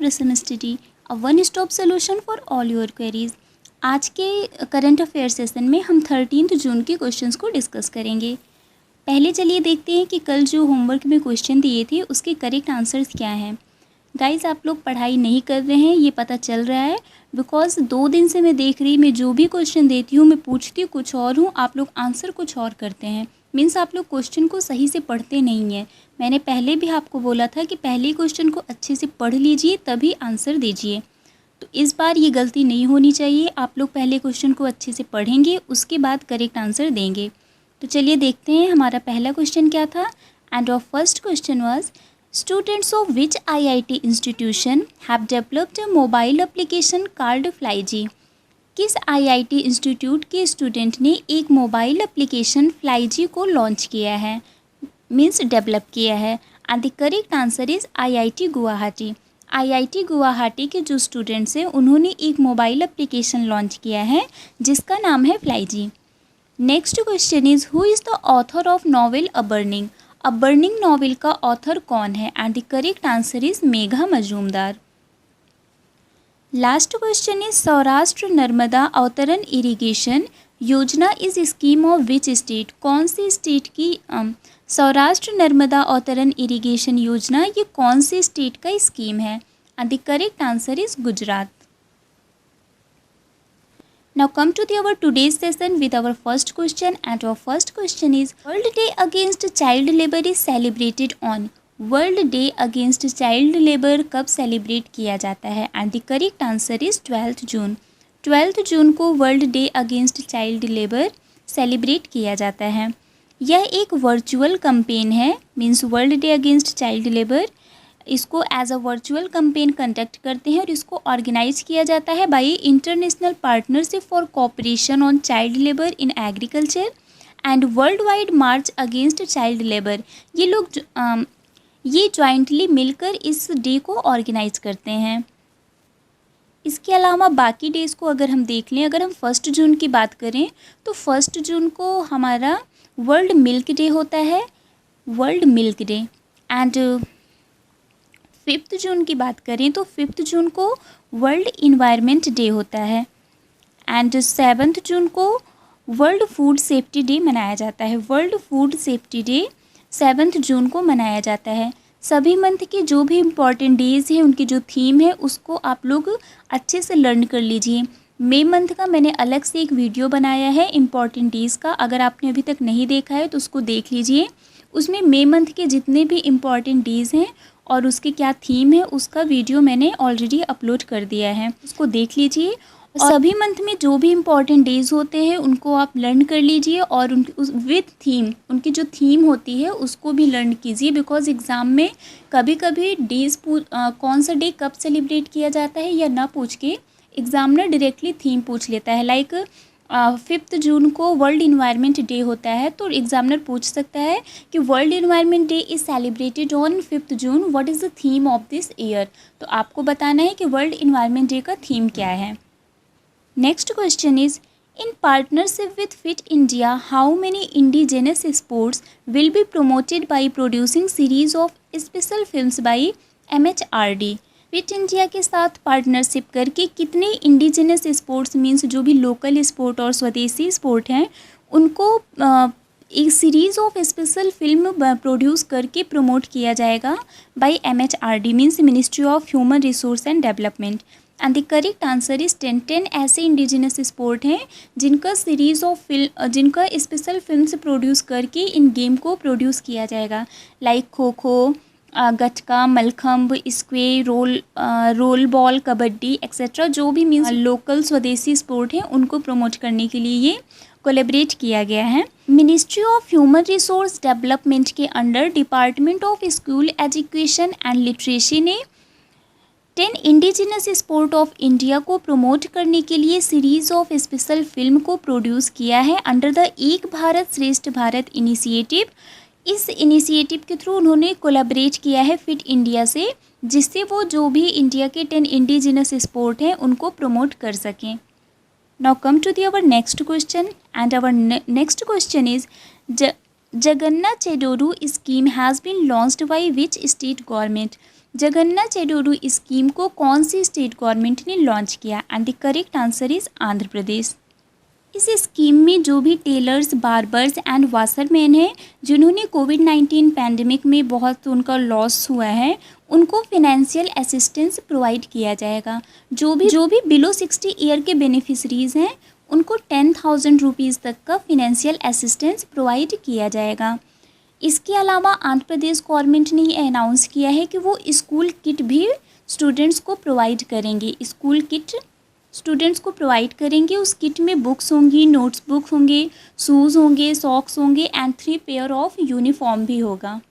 प्रसन्न study, a one stop solution for all your queries. आज के करंट अफेयर सेशन में हम 13 जून के क्वेश्चंस को डिस्कस करेंगे। पहले चलिए देखते हैं कि कल जो होमवर्क में क्वेश्चन दिए थे उसके करेक्ट आंसर्स क्या हैं। गाइस, आप लोग पढ़ाई नहीं कर रहे हैं ये पता चल रहा है, बिकॉज 2 दिन से मैं देख रही, मैं जो भी क्वेश्चन देती हूँ मैं पूछती कुछ और हूँ, आप लोग आंसर कुछ और करते हैं। मीन्स आप लोग क्वेश्चन को सही से पढ़ते नहीं हैं। मैंने पहले भी आपको बोला था कि पहले क्वेश्चन को अच्छे से पढ़ लीजिए तभी आंसर दीजिए, तो इस बार ये गलती नहीं होनी चाहिए। आप लोग पहले क्वेश्चन को अच्छे से पढ़ेंगे, उसके बाद करेक्ट आंसर देंगे। तो चलिए देखते हैं हमारा पहला क्वेश्चन क्या था। And of first question was, students of which IIT institution have developed a mobile application called FlyG. किस IIT इंस्टीट्यूट के स्टूडेंट ने एक मोबाइल एप्लीकेशन फ्लाईजी को लॉन्च किया है, मीन्स डेवलप किया है। And the correct answer is IIT Guwahati. IIT Guwahati के जो स्टूडेंट्स हैं उन्होंने एक मोबाइल एप्लीकेशन लॉन्च किया है जिसका नाम है FlyG. Next question is, who is the author of novel A Burning. A Burning novel का ऑथर कौन है। And the correct answer is Megha Majumdar. Last question is, Saurashtra Narmada Avtaran irrigation Yojana is scheme of which state. कौन सी स्टेट की Saurashtra Narmada Avtaran irrigation योजना ये कौन सी स्टेट का स्कीम है। And the correct answer is Gujarat. Now come to our today's session with our first question, and our first question is, World Day Against Child Labor is celebrated on। World day against child labour कब celebrate किया जाता है। And the correct answer is 12 June. 12 जून को world day against child labour celebrate किया जाता है। यह एक वर्चुअल कैंपेन है, means world day against child labour इसको as a virtual campaign conduct करते हैं और इसको ऑर्गेनाइज किया जाता है by International Partnership for Cooperation on Child Labour in Agriculture and world wide March against child labour. ये जॉइंटली मिलकर इस डे को ऑर्गेनाइज करते हैं। इसके अलावा बाकी डेज़ को अगर हम देख लें, अगर हम 1 जून की बात करें तो 1 जून को हमारा वर्ल्ड मिल्क डे होता है, वर्ल्ड मिल्क डे। एंड 5 जून की बात करें तो 5 जून को वर्ल्ड इन्वायरमेंट डे होता है। एंड 7 जून को वर्ल्ड फूड सेफ्टी डे मनाया जाता है। वर्ल्ड फूड सेफ्टी डे 7 जून को मनाया जाता है। सभी मंथ के जो भी इम्पॉर्टेंट डेज़ हैं उनकी जो थीम है उसको आप लोग अच्छे से लर्न कर लीजिए। मई मंथ का मैंने अलग से एक वीडियो बनाया है इम्पॉर्टेंट डेज़ का, अगर आपने अभी तक नहीं देखा है तो उसको देख लीजिए। उसमें मई मंथ के जितने भी इम्पॉर्टेंट डेज़ हैं और उसकी क्या थीम है उसका वीडियो मैंने ऑलरेडी अपलोड कर दिया है, उसको देख लीजिए। और सभी मंथ में जो भी इम्पॉर्टेंट डेज़ होते हैं उनको आप लर्न कर लीजिए और विद थीम, उनकी जो थीम होती है उसको भी लर्न कीजिए, बिकॉज एग्ज़ाम में कभी कभी डेज़ कौन सा डे कब सेलिब्रेट किया जाता है या ना पूछ के एग्ज़ामिनर डायरेक्टली थीम पूछ लेता है। लाइक 5 जून को वर्ल्ड इन्वायरमेंट डे होता है तो एग्जामिनर पूछ सकता है कि world environment day is celebrated on 5 June, what is the theme of this year. तो आपको बताना है कि वर्ल्ड इन्वायरमेंट डे का थीम क्या है। Next question is, in partnership with fit India how many indigenous sports will be promoted by producing series of special films by MHRD। Fit India के साथ पार्टनरशिप करके कितने इंडिजिनस स्पोर्ट्स, मींस जो भी local sport और स्वदेशी sport हैं उनको एक series of special film produce करके प्रमोट किया जाएगा by MHRD, means ministry of human resource and development. And the correct answer is 10 ऐसे इंडिजिनस स्पोर्ट हैं जिनका सीरीज़ ऑफ जिनका स्पेशल फिल्म्स प्रोड्यूस करके इन गेम को प्रोड्यूस किया जाएगा। लाइक खो खो, गटका, मलखम्ब, स्क्वे, रोल बॉल, कबड्डी एक्सेट्रा, जो भी मीन्स लोकल स्वदेशी स्पोर्ट हैं उनको प्रमोट करने के लिए ये कोलैबोरेट किया गया है। Ministry of human Resource Development के under Department of School Education and Literacy ने 10 इंडिजिनस स्पोर्ट ऑफ इंडिया को प्रमोट करने के लिए सीरीज़ ऑफ स्पेशल फिल्म को प्रोड्यूस किया है under the Ek Bharat Shreshtha Bharat initiative. इस इनिशिएटिव के थ्रू उन्होंने कोलैबोरेट किया है फिट इंडिया से, जिससे वो जो भी इंडिया के 10 इंडिजिनस स्पोर्ट हैं उनको प्रमोट कर सकें। Now come to the our next question, and our next question is, Jagananna Chedodu scheme has been launched by which state government? Jagananna Chedodu scheme को कौन सी स्टेट गवर्नमेंट ने लॉन्च किया? And the correct answer is Andhra Pradesh. इस स्कीम में जो भी टेलर्स, बार्बर्स एंड वाशरमैन हैं जिन्होंने कोविड-19 पैंडेमिक में बहुत उनका लॉस हुआ है, उनको फिनेंशियल असिस्टेंस प्रोवाइड किया जाएगा। जो भी बिलो 60 ईयर के बेनिफिशरीज़ हैं उनको 10,000 रुपीज़ तक का फिनेंशियल असिस्टेंस प्रोवाइड किया जाएगा। इसके अलावा आंध्र प्रदेश गवर्नमेंट ने ये अनाउंस किया है कि वो स्कूल किट भी स्टूडेंट्स को प्रोवाइड करेंगे। स्कूल किट स्टूडेंट्स को प्रोवाइड करेंगे। उस किट में बुक्स होंगी, नोट्स बुक होंगे, शूज़ होंगे, सॉक्स होंगे एंड 3 पेयर ऑफ यूनिफॉर्म भी होगा।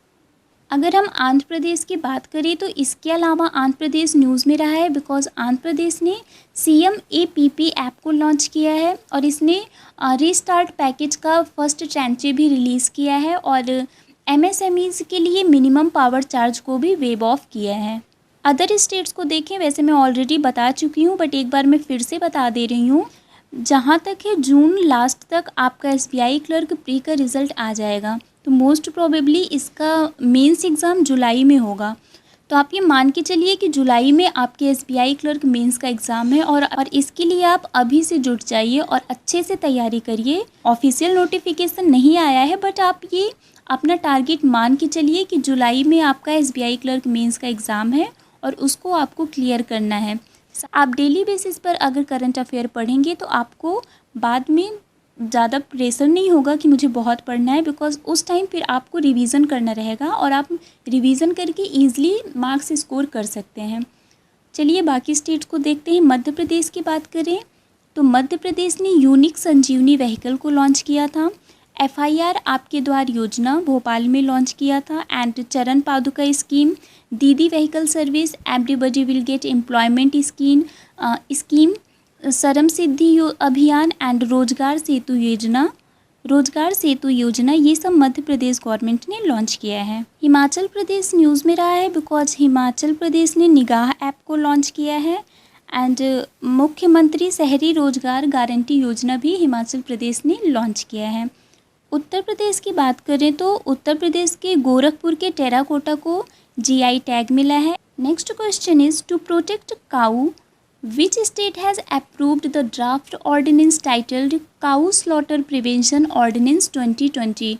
अगर हम आंध्र प्रदेश की बात करें तो इसके अलावा आंध्र प्रदेश न्यूज़ में रहा है बिकॉज आंध्र प्रदेश ने CMAPP ऐप को लॉन्च किया है और इसने रीस्टार्ट पैकेज का फर्स्ट ट्रांचे भी रिलीज़ किया है और MSMEs के लिए मिनिमम पावर चार्ज को भी वेव ऑफ किया है। अदर स्टेट्स को देखें, वैसे मैं ऑलरेडी बता चुकी हूँ बट एक बार मैं फिर से बता दे रही हूँ। जहाँ तक है जून लास्ट तक आपका SBI क्लर्क प्री का रिज़ल्ट आ जाएगा, तो मोस्ट प्रोबेबली इसका मेंस एग्ज़ाम जुलाई में होगा। तो आप ये मान के चलिए कि जुलाई में आपके SBI क्लर्क मेंस का एग्ज़ाम है और इसके लिए आप अभी से जुट जाइए और अच्छे से तैयारी करिए। ऑफिशियल नोटिफिकेशन नहीं आया है बट आप ये अपना टारगेट मान के चलिए कि जुलाई में आपका SBI क्लर्क मेंस का एग्ज़ाम है और उसको आपको क्लियर करना है। आप डेली बेसिस पर अगर करंट अफेयर पढ़ेंगे तो आपको बाद में ज़्यादा प्रेशर नहीं होगा कि मुझे बहुत पढ़ना है, बिकॉज उस टाइम फिर आपको रिवीजन करना रहेगा और आप रिवीजन करके ईजिली मार्क्स स्कोर कर सकते हैं। चलिए बाकी स्टेट्स को देखते हैं। मध्य प्रदेश की बात करें तो मध्य प्रदेश ने यूनिक संजीवनी व्हीकल को लॉन्च किया था। FIR आपके द्वार योजना भोपाल में लॉन्च किया था एंड चरण पादुका स्कीम, दीदी vehicle service, everybody will get employment scheme, श्रम सिद्धि अभियान एंड रोजगार सेतु योजना ये सब मध्य प्रदेश गवर्नमेंट ने लॉन्च किया है। हिमाचल प्रदेश न्यूज़ में रहा है बिकॉज हिमाचल प्रदेश ने निगाह ऐप को लॉन्च किया है एंड मुख्यमंत्री शहरी रोजगार गारंटी योजना भी हिमाचल प्रदेश ने लॉन्च किया है। उत्तर प्रदेश की बात करें तो उत्तर प्रदेश के गोरखपुर के टेराकोटा को GI टैग मिला है। Next question is to protect cow which state has approved the draft ordinance titled cow slaughter prevention ordinance 2020।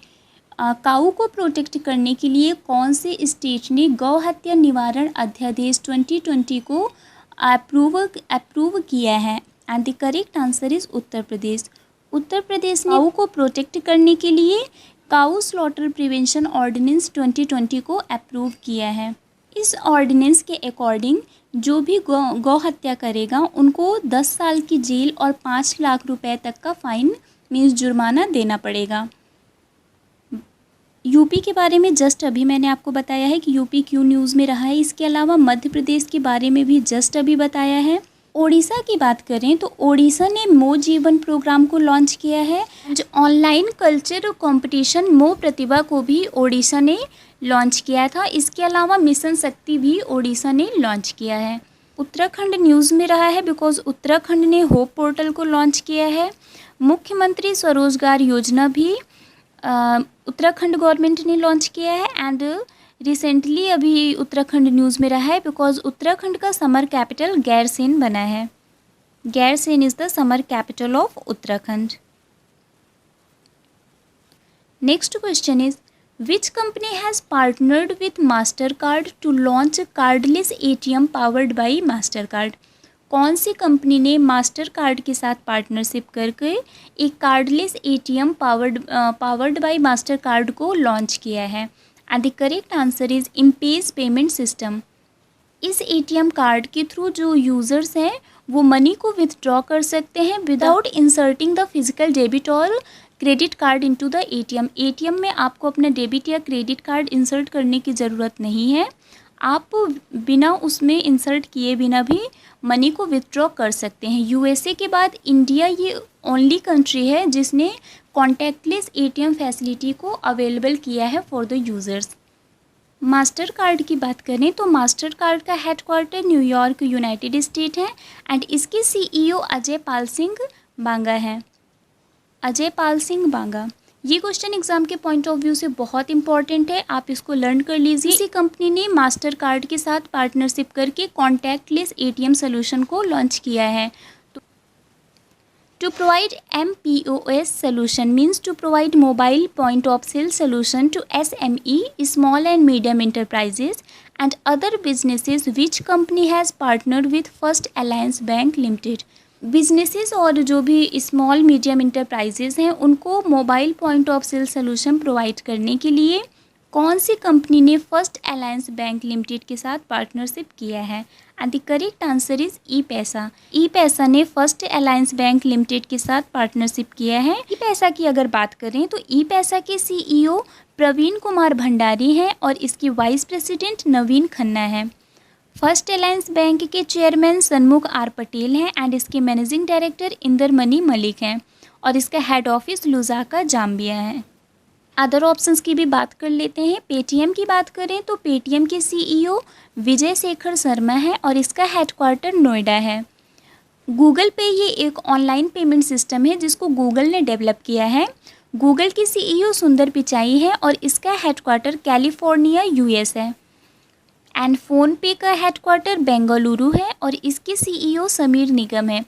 Cow को प्रोटेक्ट करने के लिए कौन से स्टेट ने गौ हत्या निवारण अध्यादेश 2020 को अप्रूव किया है? And the correct answer is Uttar Pradesh. Uttar Pradesh ने काऊ को प्रोटेक्ट करने के लिए काऊ स्लॉटर प्रिवेंशन ऑर्डिनेंस 2020 को अप्रूव किया है। इस ऑर्डिनेंस के अकॉर्डिंग जो भी गौ हत्या करेगा उनको 10 साल की जेल और 5 लाख रुपए तक का फाइन मीन्स जुर्माना देना पड़ेगा। यूपी के बारे में जस्ट अभी मैंने आपको बताया है कि यूपी क्यों न्यूज़ में रहा है। इसके अलावा मध्य प्रदेश के बारे में भी जस्ट अभी बताया है। ओडिशा की बात करें तो ओडिशा ने मो जीवन प्रोग्राम को लॉन्च किया है। जो ऑनलाइन कल्चर कंपटीशन मो प्रतिभा को भी ओडिशा ने लॉन्च किया था। इसके अलावा मिशन शक्ति भी ओडिशा ने लॉन्च किया है। उत्तराखंड न्यूज़ में रहा है बिकॉज उत्तराखंड ने होप पोर्टल को लॉन्च किया है। मुख्यमंत्री स्वरोजगार योजना भी उत्तराखंड गवर्नमेंट ने लॉन्च किया है एंड रिसेंटली अभी उत्तराखंड न्यूज़ में रहा है बिकॉज उत्तराखंड का समर कैपिटल गैरसेन बना है। Gairsain is the summer capital of Uttarakhand. Next question is which company has partnered with Mastercard to launch cardless ATM powered by Mastercard? कौन सी कंपनी ने मास्टरकार्ड के साथ पार्टनरशिप करके एक cardless ATM powered by Mastercard को लॉन्च किया है? And the correct answer is Empays Payment System. इस ATM कार्ड के थ्रू जो यूज़र्स हैं वो मनी को विथड्रॉ कर सकते हैं without inserting the physical debit और credit card into the ATM में आपको अपना डेबिट या क्रेडिट कार्ड इंसर्ट करने की ज़रूरत नहीं है। आप बिना उसमें इंसर्ट किए बिना भी मनी को विथड्रॉ कर सकते हैं। USA के बाद इंडिया ये ओनली कंट्री है जिसने कॉन्टैक्टलेस ATM फैसिलिटी को अवेलेबल किया है for the users. Master card की बात करें तो मास्टर कार्ड का हेडक्वार्टर न्यूयॉर्क यूनाइटेड स्टेट है एंड इसके CEO अजय पाल सिंह बांगा हैं। अजय पाल सिंह बांगा ये क्वेश्चन एग्जाम के पॉइंट ऑफ व्यू से बहुत इंपॉर्टेंट है, आप इसको लर्न कर लीजिए। इसी कंपनी ने मास्टर कार्ड के साथ पार्टनरशिप करके कॉन्टैक्टलेस ATM सोल्यूशन को लॉन्च किया है। To provide MPOS solution means to provide mobile point of sale solution to SME, small and medium enterprises and other businesses which company has partnered with First Alliance Bank Limited. Businesses और जो भी small medium enterprises हैं उनको mobile point of sale solution provide करने के लिए कौन सी कंपनी ने फर्स्ट अलायंस बैंक लिमिटेड के साथ पार्टनरशिप किया है? And the correct answer is ePaisa. ई पैसा ने फर्स्ट अलायंस बैंक लिमिटेड के साथ पार्टनरशिप किया है। ई पैसा की अगर बात करें तो ई पैसा के CEO प्रवीण कुमार भंडारी हैं और इसकी वाइस प्रेसिडेंट नवीन खन्ना है। फर्स्ट अलायंस बैंक के चेयरमैन सन्मुख R पटेल हैं एंड इसके मैनेजिंग डायरेक्टर इंदरमणि मलिक हैं और इसका हेड ऑफिस लुज़ाका जाम्बिया है। अदर ऑप्शंस की भी बात कर लेते हैं। पेटीएम की बात करें तो पेटीएम के CEO विजय शेखर शर्मा है और इसका हेडक्वार्टर नोएडा है। गूगल पे ये एक ऑनलाइन पेमेंट सिस्टम है जिसको गूगल ने डेवलप किया है। गूगल की CEO सुंदर पिचाई है और इसका हेडक्वार्टर कैलिफोर्निया US है। एंड फ़ोनपे का हेडक्वार्टर बेंगलुरु है और इसके CEO समीर निगम है।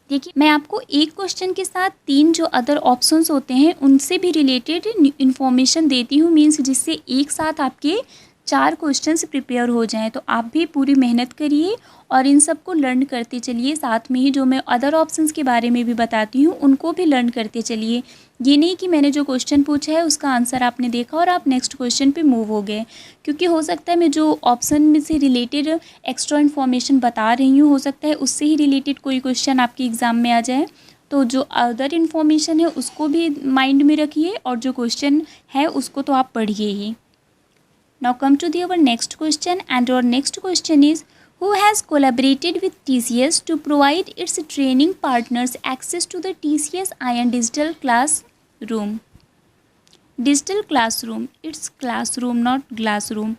देखिए, मैं आपको एक क्वेश्चन के साथ 3 जो अदर ऑप्शंस होते हैं उनसे भी रिलेटेड इन्फॉर्मेशन देती हूँ, मीन्स जिससे एक साथ आपके 4 क्वेश्चंस प्रिपेयर हो जाएं। तो आप भी पूरी मेहनत करिए और इन सब को लर्न करते चलिए। साथ में ही जो मैं अदर ऑप्शंस के बारे में भी बताती हूँ उनको भी लर्न करते चलिए। ये नहीं कि मैंने जो क्वेश्चन पूछा है उसका आंसर आपने देखा और आप नेक्स्ट क्वेश्चन पे मूव हो गए, क्योंकि हो सकता है मैं जो ऑप्शन में से रिलेटेड एक्स्ट्रा इन्फॉर्मेशन बता रही हूँ हो सकता है उससे ही रिलेटेड कोई क्वेश्चन आपके एग्ज़ाम में आ जाए। तो जो अदर इन्फॉर्मेशन है उसको भी माइंड में रखिए और जो क्वेश्चन है उसको तो आप पढ़िए ही। Now come to our next question, and our next question is, who has collaborated with TCS to provide its training partners access to the TCS Ion Digital Classroom? Digital Classroom, it's classroom not classroom.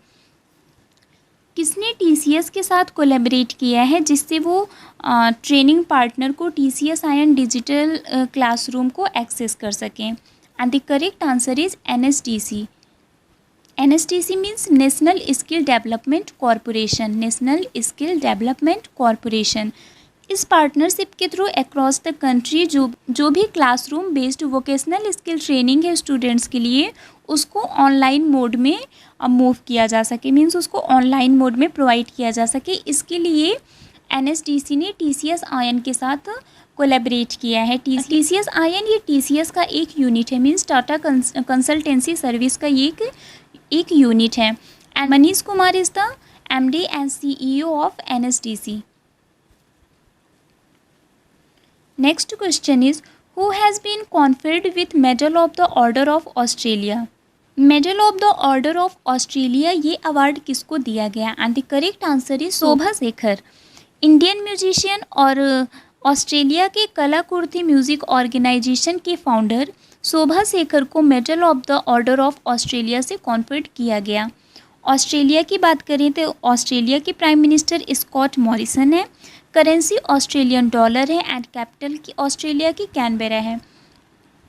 किसने TCS के साथ collaborate किया है जिससे वो training partner को TCS Ion digital classroom को access कर सकें? And the correct answer is NSDC. NSDC means national skill development corporation. National skill development corporation. इस पार्टनरशिप के थ्रू अक्रॉस द कंट्री जो भी classroom based vocational skill training है students के लिए उसको ऑनलाइन मोड में मूव किया जा सके, मीन्स उसको ऑनलाइन मोड में प्रोवाइड किया जा सके। इसके लिए NSDC ने TCS आयन के साथ कोलैबोरेट किया है। TCS आयन ये TCS का एक यूनिट है, मीन्स टाटा कंसल्टेंसी सर्विस का एक यूनिट है। And Manish Kumar is the MD and CEO of NSDC. Next question is, who has been conferred with medal of the order of Australia? Medal of the order of Australia ये award किसको दिया गया? And the correct answer is Shobha Shekhar. Indian musician और Australia के Kalakriti music organisation के founder Shobha Shekhar को medal of the order of Australia से conferred किया गया। ऑस्ट्रेलिया की बात करें तो ऑस्ट्रेलिया के प्राइम मिनिस्टर स्कॉट मॉरिसन है। करेंसी ऑस्ट्रेलियन डॉलर है एंड कैपिटल की ऑस्ट्रेलिया की कैनबेरा है।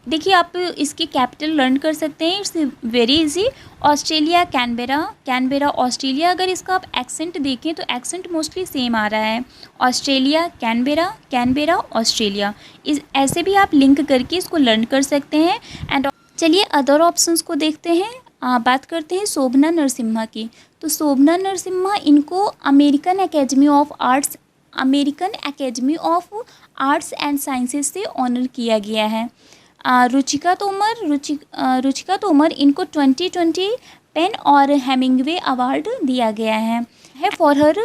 देखिए, आप इसकी कैपिटल लर्न कर सकते हैं, it's very easy. Australia Canberra Australia. अगर इसका आप एक्सेंट देखें तो एक्सेंट मोस्टली सेम आ रहा है, ऑस्ट्रेलिया कैनबेरा ऑस्ट्रेलिया। इस ऐसे भी आप लिंक करके इसको लर्न कर सकते हैं। एंड चलिए अदर ऑप्शंस को देखते हैं। बात करते हैं शोभना नरसिम्हा की। तो शोभना नरसिम्हा इनको American academy of arts and sciences से ऑनर किया गया है। रुचिका तोमर इनको 2020 पेन और हेमिंगवे अवार्ड दिया गया है for her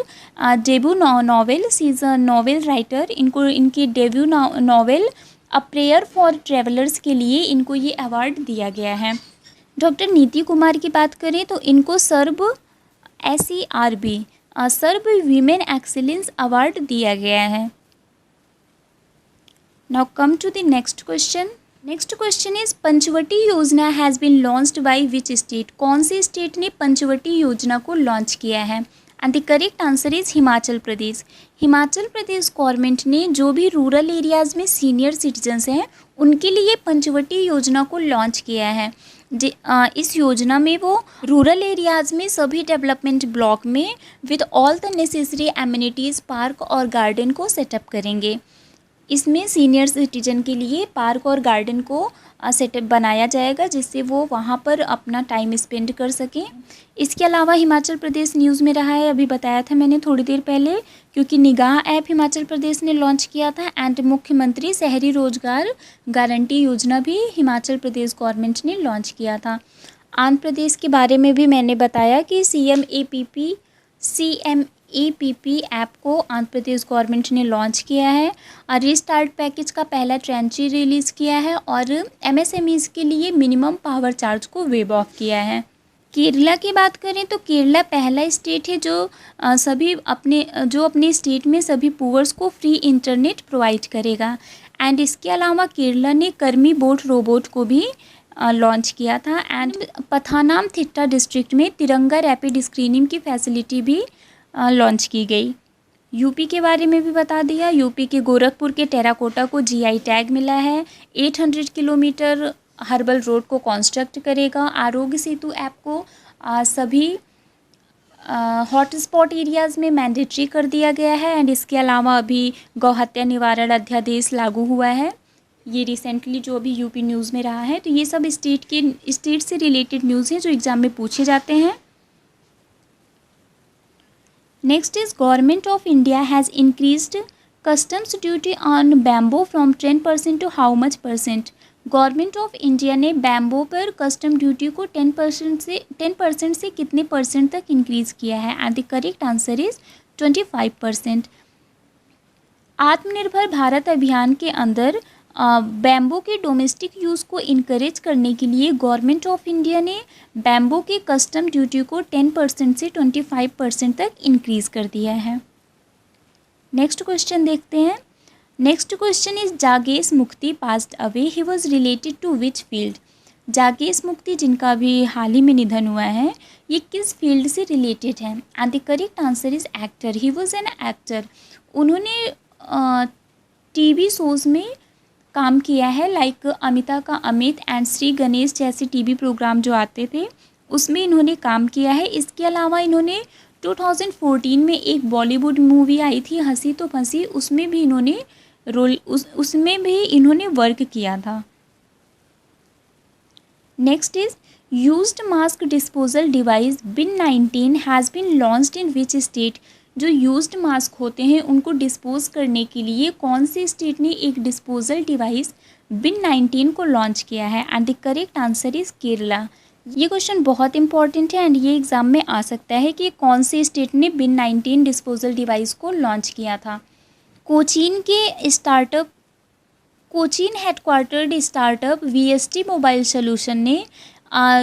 debut novel. She is a novel writer. इनको इनकी debut novel a prayer for travellers के लिए इनको ये अवार्ड दिया गया है। डॉक्टर नीति कुमार की बात करें तो इनको सर्ब वीमेन एक्सीलेंस अवार्ड दिया गया है। Now come to the next question. Next question is, Panchavati Yojana has been launched by which state? कौन सी स्टेट ने पंचवटी योजना को लॉन्च किया है? And the correct answer is Himachal Pradesh. Himachal Pradesh government ने जो भी रूरल एरियाज़ में सीनियर सिटीजन्स हैं उनके लिए पंचवटी योजना को लॉन्च किया है। इस योजना में वो रूरल एरियाज़ में सभी डेवलपमेंट ब्लॉक में with all the necessary amenities park और गार्डन को सेटअप करेंगे। इसमें सीनियर सिटीजन के लिए पार्क और गार्डन को सेटअप बनाया जाएगा जिससे वो वहाँ पर अपना टाइम स्पेंड कर सकें। इसके अलावा हिमाचल प्रदेश न्यूज़ में रहा है, अभी बताया था मैंने थोड़ी देर पहले, क्योंकि निगाह ऐप हिमाचल प्रदेश ने लॉन्च किया था एंड मुख्यमंत्री शहरी रोजगार गारंटी योजना भी हिमाचल प्रदेश गवर्नमेंट ने लॉन्च किया था। आंध्र प्रदेश के बारे में भी मैंने बताया कि CMAPP ऐप को आंध्र प्रदेश गवर्नमेंट ने लॉन्च किया है। रीस्टार्ट पैकेज का पहला ट्रेंची रिलीज़ किया है और MSMEs के लिए मिनिमम पावर चार्ज को वेव ऑफ किया है। केरला की बात करें तो केरला पहला स्टेट है जो अपने स्टेट में सभी पुअर्स को फ्री इंटरनेट प्रोवाइड करेगा। एंड इसके अलावा केरला ने कर्मी बोट रोबोट को भी लॉन्च किया था। एंड पथानामथिट्टा डिस्ट्रिक्ट में तिरंगा रैपिड स्क्रीनिंग की फैसिलिटी भी लॉन्च की गई। यूपी के बारे में भी बता दिया। यूपी के गोरखपुर के टेराकोटा को GI टैग मिला है। 800 किलोमीटर हर्बल रोड को कंस्ट्रक्ट करेगा। आरोग्य सेतु ऐप को सभी हॉटस्पॉट एरियाज़ में मैंडेटरी कर दिया गया है। एंड इसके अलावा अभी गौहत्या निवारण अध्यादेश लागू हुआ है, ये रिसेंटली जो अभी यूपी न्यूज़ में रहा है। तो ये सब स्टेट से रिलेटेड न्यूज़ हैं जो एग्ज़ाम में पूछे जाते हैं। Next is government of India has increased customs duty on bamboo from 10% to how much %? Government of India ने बैम्बो पर कस्टम ड्यूटी को 10% से कितने % तक इंक्रीज़ किया है? And the correct answer is 25%। Atmanirbhar Bharat अभियान के अंदर बैम्बो के डोमेस्टिक यूज़ को इनकरेज करने के लिए गवर्नमेंट ऑफ इंडिया ने बैम्बो के कस्टम ड्यूटी को 10% से 25% तक इंक्रीज़ कर दिया है। नेक्स्ट क्वेश्चन देखते हैं। नेक्स्ट क्वेश्चन इज जागेश Mukti passed away, he was related to which field? जागेश मुक्ति जिनका भी हाल ही में निधन हुआ है, ये किस फील्ड से रिलेटेड है? And the correct answer is actor, he was an actor. उन्होंने TV शोज़ में काम किया है, लाइक अमिता का अमित एंड श्री गणेश जैसे TV प्रोग्राम जो आते थे उसमें इन्होंने काम किया है। इसके अलावा इन्होंने 2014 में एक बॉलीवुड मूवी आई थी हंसी तो फंसी, उसमें भी इन्होंने वर्क किया था। Next is used mask disposal device bin 19 has been launched in which state? जो यूज्ड मास्क होते हैं उनको डिस्पोज करने के लिए कौन से स्टेट ने एक डिस्पोजल डिवाइस बिन 19 को लॉन्च किया है? And the correct answer is Kerala. ये क्वेश्चन बहुत इंपॉर्टेंट है एंड ये एग्ज़ाम में आ सकता है कि कौन से स्टेट ने बिन 19 डिस्पोजल डिवाइस को लॉन्च किया था। Cochin headquartered startup VST mobile solution ने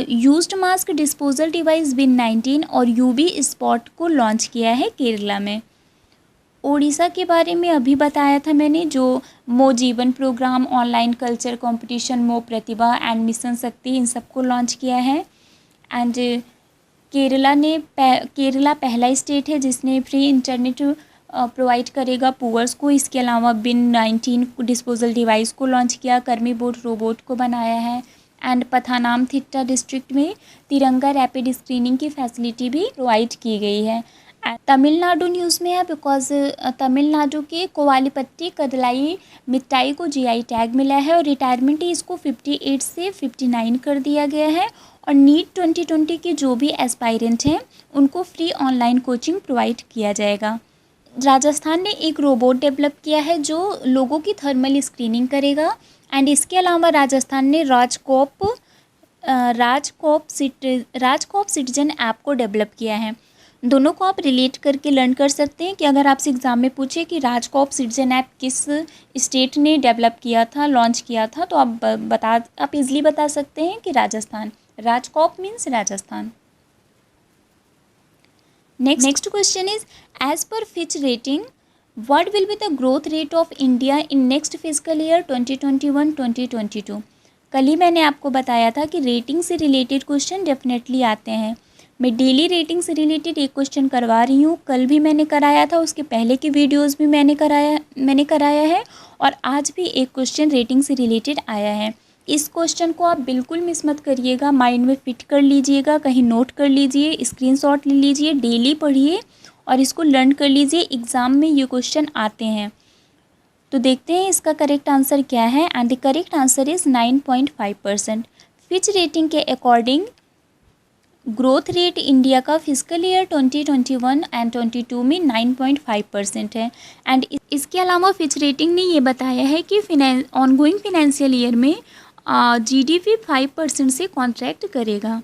used mask disposal device bin 19 और UV स्पॉट को लॉन्च किया है केरला में। ओडिशा के बारे में अभी बताया था मैंने, जो मो जीवन प्रोग्राम, ऑनलाइन कल्चर कंपटीशन, मो प्रतिभा एंड मिशन शक्ति, इन सबको लॉन्च किया है। एंड केरला पहला स्टेट है जिसने फ्री इंटरनेट प्रोवाइड करेगा पुअर्स को। इसके अलावा बिन 19 डिस्पोजल डिवाइस को लॉन्च किया, कर्मी बोट रोबोट को बनाया है। एंड पथानामथिट्टा डिस्ट्रिक्ट में तिरंगा रैपिड स्क्रीनिंग की फैसिलिटी भी प्रोवाइड की गई है। तमिलनाडु न्यूज़ में है बिकॉज तमिलनाडु के कोवालीपट्टी कदलाई मिट्टाई को GI टैग मिला है और रिटायरमेंट एज को 58 से 59 कर दिया गया है। और नीट 2020 के जो भी एस्पायरेंट हैं उनको फ्री ऑनलाइन कोचिंग प्रोवाइड किया जाएगा। राजस्थान ने एक रोबोट डेवलप किया है जो लोगों की थर्मल स्क्रीनिंग करेगा। एंड इसके अलावा राजस्थान ने राजकॉप सिटीजन ऐप को डेवलप किया है। दोनों को आप रिलेट करके लर्न कर सकते हैं कि अगर आपसे एग्ज़ाम में पूछे कि राजकॉप सिटीजन ऐप किस स्टेट ने डेवलप किया था, लॉन्च किया था, तो आप इजीली बता सकते हैं कि Rajasthan. Rajcop means Rajasthan. Next question is as per Fitch rating what will be the growth rate of India in next fiscal year 2021-2022? कल ही मैंने आपको बताया था कि रेटिंग से रिलेटेड क्वेश्चन डेफिनेटली आते हैं। मैं डेली रेटिंग से रिलेटेड एक क्वेश्चन करवा रही हूँ। कल भी मैंने कराया था, उसके पहले के वीडियोस भी मैंने कराया है और आज भी एक क्वेश्चन रेटिंग से रिलेटेड आया है। इस क्वेश्चन को आप बिल्कुल मिस मत करिएगा, माइंड में फिट कर लीजिएगा, कहीं नोट कर लीजिए, स्क्रीनशॉट ले लीजिए, डेली पढ़िए और इसको लर्न कर लीजिए। एग्ज़ाम में ये क्वेश्चन आते हैं। तो देखते हैं इसका करेक्ट आंसर क्या है। And the correct answer is 9.5%। Fitch rating के अकॉर्डिंग ग्रोथ रेट इंडिया का फिजिकल ईयर 2021 एंड 22 में 9.5% है। एंड इसके अलावा फिच रेटिंग ने ये बताया है कि ऑनगोइंग फिनेंशियल ईयर में जीडीपी 5% से कॉन्ट्रैक्ट करेगा।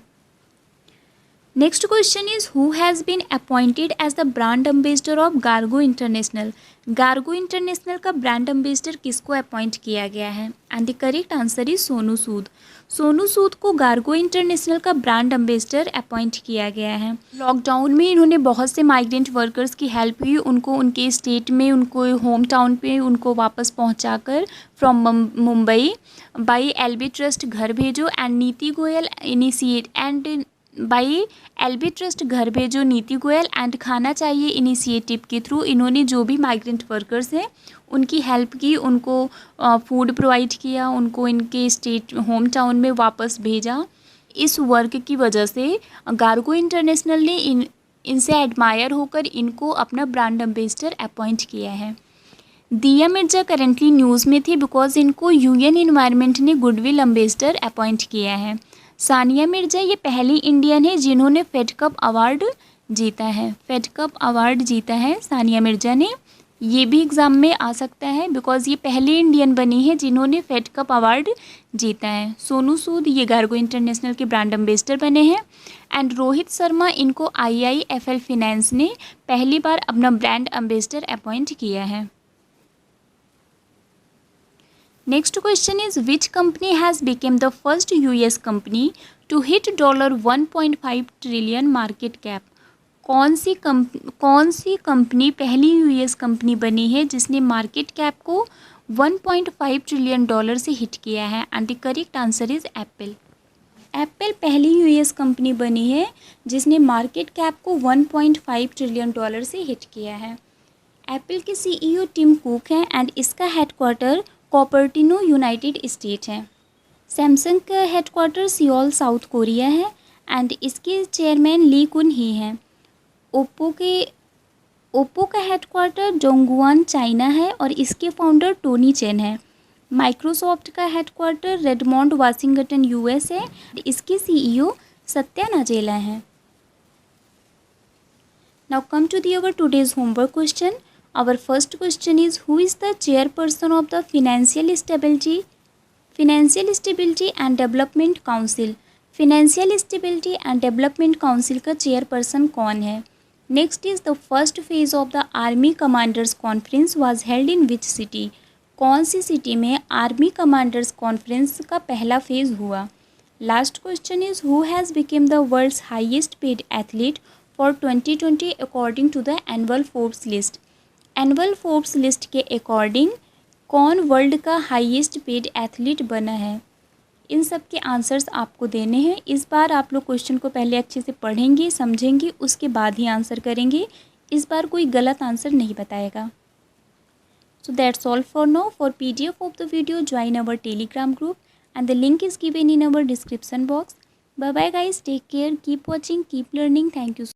Next question is who has been appointed as the brand ambassador of Gargo international. Gargo international का ब्रांड एम्बेसडर किसको अपॉइंट किया गया है? And the correct answer is Sonu Sood. Sonu Sood को गार्गो इंटरनेशनल का ब्रांड एम्बेसडर अपॉइंट किया गया है। लॉकडाउन में इन्होंने बहुत से माइग्रेंट वर्कर्स की हेल्प की, उनको उनके स्टेट में, उनको होम टाउन पे उनको वापस पहुंचाकर from Mumbai by LB trust घर भेजो and Niti Goyal initiate and by LB trust घर भेजो नीति गोयल एंड खाना चाहिए इनिशिएटिव के थ्रू इन्होंने जो भी माइग्रेंट वर्कर्स हैं उनकी हेल्प की, उनको फूड प्रोवाइड किया, उनको इनके स्टेट होम टाउन में वापस भेजा। इस वर्क की वजह से गार्गो इंटरनेशनल ने इनसे एडमायर होकर इनको अपना ब्रांड एम्बेसडर अपॉइंट किया है। दिया मिर्जा करेंटली न्यूज़ में थी बिकॉज इनको यूएन एनवायरनमेंट ने गुडविल एम्बेसडर अपॉइंट किया है। सानिया मिर्जा ये पहली इंडियन है जिन्होंने फेड कप अवार्ड जीता है। फेड कप अवार्ड जीता है सानिया मिर्जा ने। ये भी एग्ज़ाम में आ सकता है बिकॉज ये पहली इंडियन बनी है जिन्होंने फेड कप अवार्ड जीता है। सोनू सूद ये गार्गो इंटरनेशनल के ब्रांड एम्बेसडर बने हैं। एंड रोहित शर्मा इनको IIFL फाइनेंस ने पहली बार अपना ब्रांड एम्बेसडर अपॉइंट किया है। Next question is which company has become the first US company to hit $1.5 trillion market cap? कौन सी कंपनी पहली यूएस कंपनी बनी है जिसने मार्केट कैप को 1.5 ट्रिलियन डॉलर से हिट किया है? And the correct answer is Apple. Apple पहली यूएस कंपनी बनी है जिसने मार्केट कैप को 1.5 ट्रिलियन डॉलर से हिट किया है। एप्पल के CEO टिम कुक हैं एंड इसका हेडक्वार्टर कोपर्टिनो यूनाइटेड स्टेट है। सैमसंग का हेडक्वार्टर सियोल साउथ कोरिया है एंड इसके चेयरमैन ली कुन ही हैं। ओप्पो का हेडक्वार्टर डोंगुआन चाइना है और इसके फाउंडर टोनी चेन है। माइक्रोसॉफ्ट का हेडक्वार्टर रेडमोंड वाशिंगटन US है। इसके CEO सत्या नाडेला हैं। Now come to the our today's homework question. Our first question is who is the chairperson of the Financial Stability and Development Council? Financial Stability and Development Council का chairperson कौन है? Next is the first phase of the Army Commanders Conference was held in which city? कौन सी city में Army Commanders Conference का पहला phase हुआ? Last question is who has become the world's highest paid athlete for 2020 according to the annual Forbes list? Annual Forbes list के according कौन world का highest paid athlete बना है? इन सब के आंसर्स आपको देने हैं। इस बार आप लोग क्वेश्चन को पहले अच्छे से पढ़ेंगे, समझेंगे, उसके बाद ही आंसर करेंगे। इस बार कोई गलत आंसर नहीं बताएगा। So that's all for now. For PDF of the video join our Telegram group and the link is given in our description box. Bye bye guys, take care, keep watching, keep learning. Thank you.